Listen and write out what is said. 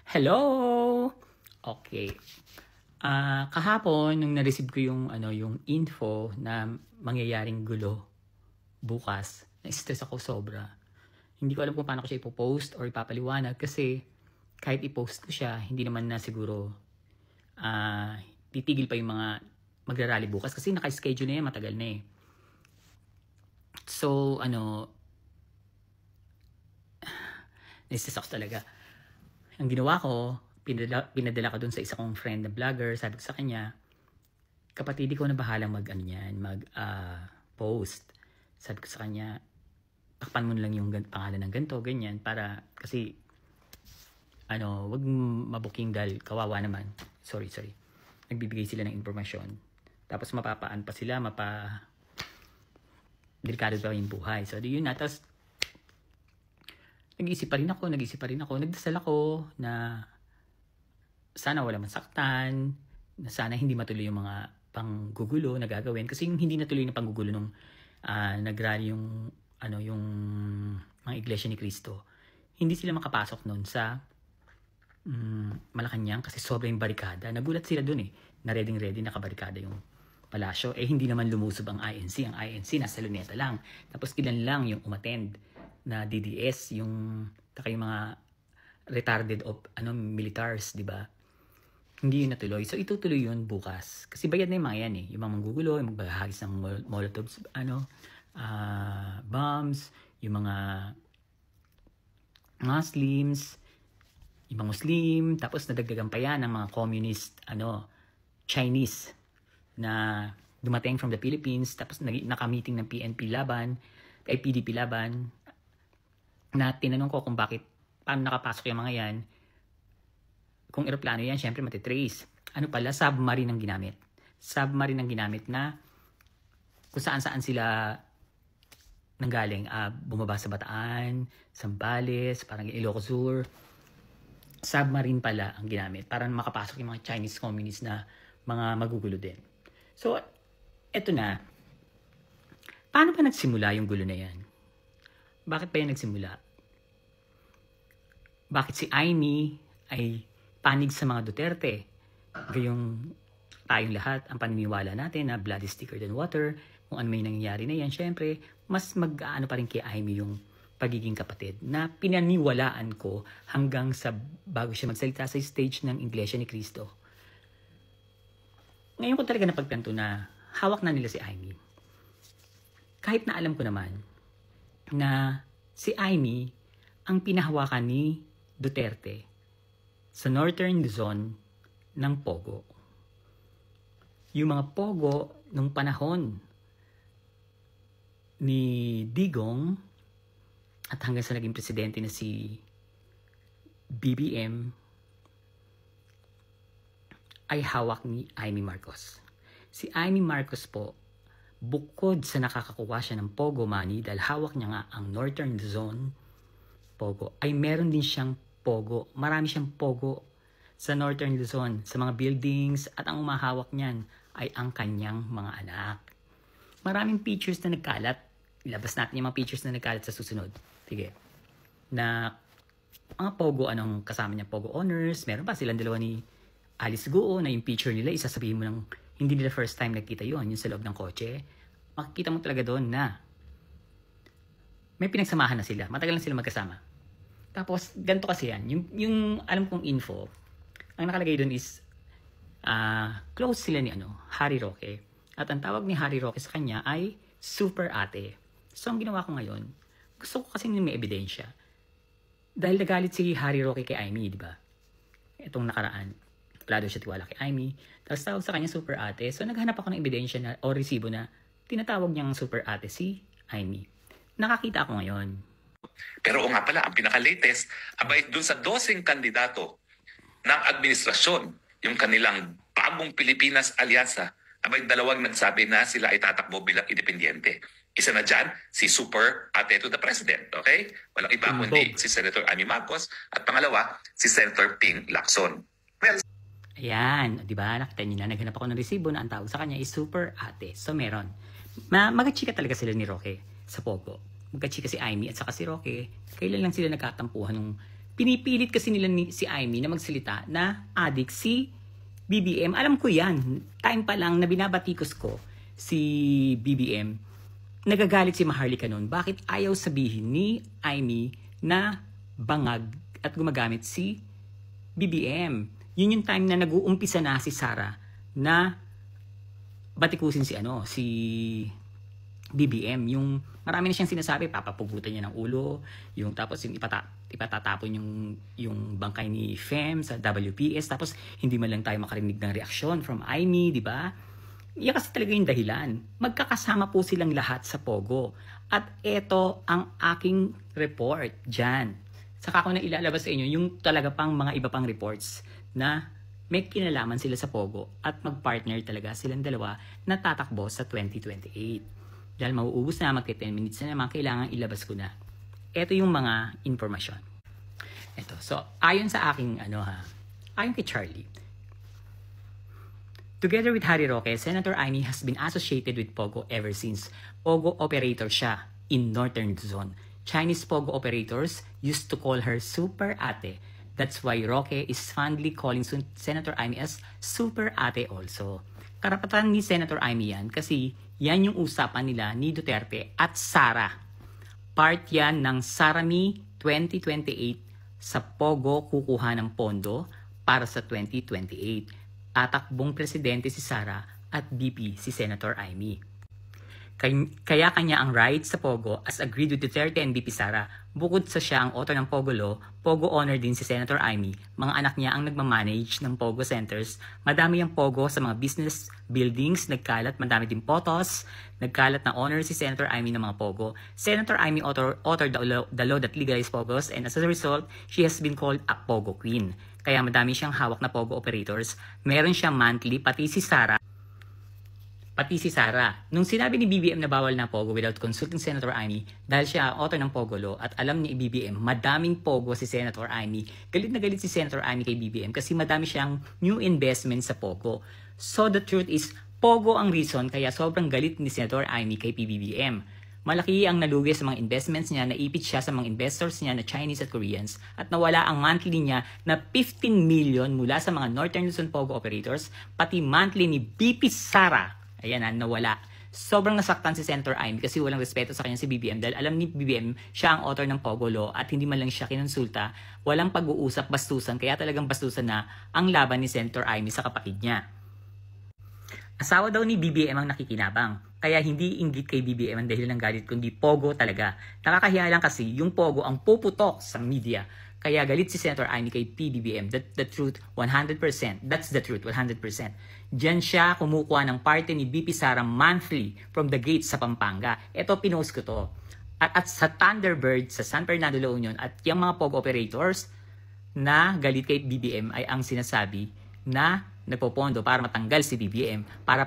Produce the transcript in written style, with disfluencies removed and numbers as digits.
Hello! Okay. Kahapon, nung na-receive ko yung info na mangyayaring gulo bukas, na-stress ako sobra. Hindi ko alam kung paano ko siya ipopost or ipapaliwanag kasi kahit i-post ko siya, hindi naman na siguro titigil pa yung mga magrarally bukas kasi naka-schedule na yan, matagal na eh. So, na-stress ako talaga. Ang ginawa ko, pinadala ko dun sa isa kong friend na vlogger. Sabi ko sa kanya, kapatid, ko na bahalang post. Sabi ko sa kanya, takpan mo na lang yung pangalan ng ganito, ganyan, para, kasi, wag mabuking dahil kawawa naman. Sorry. Nagbibigay sila ng impormasyon. Tapos mapapaan pa sila, delikado pa yung buhay. So, yun na. Tapos, nag-iisip pa rin ako. Nagdasal ako na sana wala masaktan, na sana hindi matuloy yung mga panggugulo na gagawin. Kasi yung hindi natuloy na panggugulo nung nagrally yung mga iglesia ni Cristo, hindi sila makapasok nun sa Malacanang kasi sobrang barikada. Nagulat sila dun eh, na ready nakabarikada yung palasyo. Hindi naman lumusob ang INC. Ang INC nasa luneta lang. Tapos ilan lang yung umattend na DDS, yung mga retarded militars, di ba? Hindi yun natuloy. So itutuloy yun bukas. Kasi bayad na yung mga yan eh. Yung mga manggugulo, yung magbahagis ng molotov bombs, yung mga Muslims, yung mga Muslim, tapos nadagdagan pa yan ng mga communist, Chinese na dumating from the Philippines, tapos naka-meeting ng PDP laban, na tinanong ko kung paano nakapasok yung mga yan. Kung eroplano yan, syempre matitrace. Pala, submarine ang ginamit. Submarine ang ginamit na kung saan sila nanggaling. Bumaba sa Bataan, Zambales, parang Ilocos Sur. Submarine pala ang ginamit para makapasok yung mga Chinese communists na mga magugulo din. So, eto na. Paano pa nagsimula yung gulo na yan? Bakit pa yan nagsimula? Bakit si Aimee ay panig sa mga Duterte? Gayong tayong lahat, ang paniniwala natin na blood is thicker than water. Kung ano may nangyayari na yan, syempre, mas mag-aano pa rin kay Aimee yung pagiging kapatid na pinaniwalaan ko hanggang sa bago siya magsalita sa stage ng Iglesia ni Cristo. Ngayon ko talaga napagtanto na hawak na nila si Aimee. Kahit na alam ko naman na si Aimee ang pinahawakan ni Duterte sa Northern Luzon ng Pogo. Yung mga Pogo nung panahon ni Digong at hanggang sa naging presidente na si BBM ay hawak ni Aimee Marcos. Si Aimee Marcos po, bukod sa nakakakuha siya ng Pogo money dahil hawak niya nga ang Northern Luzon Pogo, ay meron din siyang Pogo. Marami siyang Pogo sa Northern Luzon, sa mga buildings, at ang umahawak niyan ay ang kanyang mga anak. Maraming pictures na nagkalat. Ilabas natin yung mga pictures na nagkalat sa susunod. Sige. Na mga Pogo, kasama niya Pogo owners. Meron pa silang dalawa ni Alice Guo na yung picture nila, isasabihin mo ng hindi nila first time nagkita yun sa loob ng kotse. Makikita mo talaga doon na may pinagsamahan na sila. Matagal na sila magkasama. Tapos, ganito kasi yan. Yung alam kong info, ang nakalagay doon is close sila ni Harry Roque. At ang tawag ni Harry Roque sa kanya ay super ate. So, ang ginawa ko ngayon, gusto ko kasi may ebidensya. Dahil nagalit si Harry Roque kay Aimee, di ba? Itong nakaraan. Wala daw siya tiwala kay Aimee. Tapos tawag sa kanya super ate. So, naghanap ako ng ebidensya o resibo na tinatawag niyang super ate si Aimee. Nakakita ako ngayon. Pero nga pala, ang pinaka-latest, abay dun sa 12 kandidato ng administrasyon, yung kanilang bagong Pilipinas Alyansa, abay dalawang nagsabi na sila ay tatakbo bilang independyente. Isa na dyan, si Super Ate to the President, okay? Walang iba kundi si Senator Aimee Marcos, at pangalawa, si Senator Ping Lacson. Well, ayan, di ba? Nakita niyo na, naghanap ako ng resibo na ang tawag sa kanya is Super Ate. So, meron. Magachika talaga sila ni Roque sa Pogo. Magkachika si Aimee at saka si Roque. Kailan lang sila nagkatampuhan nung Pinipilit kasi nila si Amy na magsalita na addict si BBM. Alam ko yan. Time pa lang na binabatikos ko si BBM, nagagalit si Maharlika noon. Bakit ayaw sabihin ni Amy na bangag at gumagamit si BBM? Yun yung time na nag-uumpisa na si Sara na batikusin si BBM. Yung marami na siyang sinasabi, papapugutan niya ng ulo, yung tapos yung ipatatapon yung bangkay ni Fem sa WPS, tapos hindi man lang tayo makarinig ng reaksyon from Amy, di ba? Yan kasi talaga yung dahilan. Magkakasama po silang lahat sa Pogo. At ito ang aking report dyan. Saka ko na ilalabas sa inyo yung talaga pang mga iba pang reports na may kinalaman sila sa Pogo at mag-partner talaga silang dalawa na tatakbo sa 2028. Dahil mauubos na, magti 10 minutes na naman, kailangan ilabas ko na. Ito yung mga informasyon. Ito. So, ayon sa aking, ayon kay Charlie. Together with Harry Roque, Senator Amy has been associated with Pogo ever since. Pogo operator siya in Northern Luzon. Chinese Pogo operators used to call her Super Ate. That's why Roque is fondly calling Senator Amy as Super Ate also. Karapatan ni Senator Amy yan kasi yan yung usapan nila ni Duterte at Sara. Part yan ng Sarami 2028 sa Pogo kukuha ng pondo para sa 2028. Tatakbong presidente si Sara at VP si Senator Amy. Kaya kanya ang right sa Pogo as agreed with Duterte and VP Sara. Bukod sa siya ang author ng Pogo Law, Pogo owner din si Senator Amy. Mga anak niya ang nagmamanage ng Pogo Centers. Madami ang Pogo sa mga business buildings, nagkalat, madami din photos, nagkalat na owner si Senator Amy ng mga Pogo. Senator Amy authored the law that legalized Pogos, and as a result, she has been called a Pogo Queen. Kaya madami siyang hawak na Pogo operators. Meron siyang monthly, pati si Sara. Nung sinabi ni BBM na bawal na Pogo without consulting Senator Amy, dahil siya ang author ng Pogo Law at alam ni BBM, madaming Pogo si Senator Amy. Galit na galit si Senator Amy kay BBM kasi madami siyang new investment sa Pogo. So the truth is, Pogo ang reason kaya sobrang galit ni Senator Amy kay PBBM. Malaki ang nalugi sa mga investments niya, naipit siya sa mga investors niya na Chinese at Koreans at nawala ang monthly niya na 15 million mula sa mga Northern Luzon Pogo operators, pati monthly ni BP Sara. Ayan na, nawala. Sobrang nasaktan si Senator Amy kasi walang respeto sa kanya si BBM dahil alam ni BBM siya ang author ng Pogo Law at hindi man lang siya kinonsulta, walang pag-uusap, bastusan, kaya talagang bastusan na ang laban ni Senator Amy sa kapatid niya. Asawa daw ni BBM ang nakikinabang, kaya hindi inggit kay BBM ang dahil ng galit kundi Pogo talaga. Nakakahiya lang kasi yung Pogo ang puputok sa media. Kaya galit si Senator Amy kay PBBM. The truth, 100%. That's the truth, 100%. Diyan siya kumukuha ng parte ni BP Sara monthly from the gates sa Pampanga. Ito, pinost ko to. At sa Thunderbird, sa San Fernando, La Union, at yung mga Pogo operators na galit kay BBM ay ang sinasabi na nagpopondo para matanggal si BBM para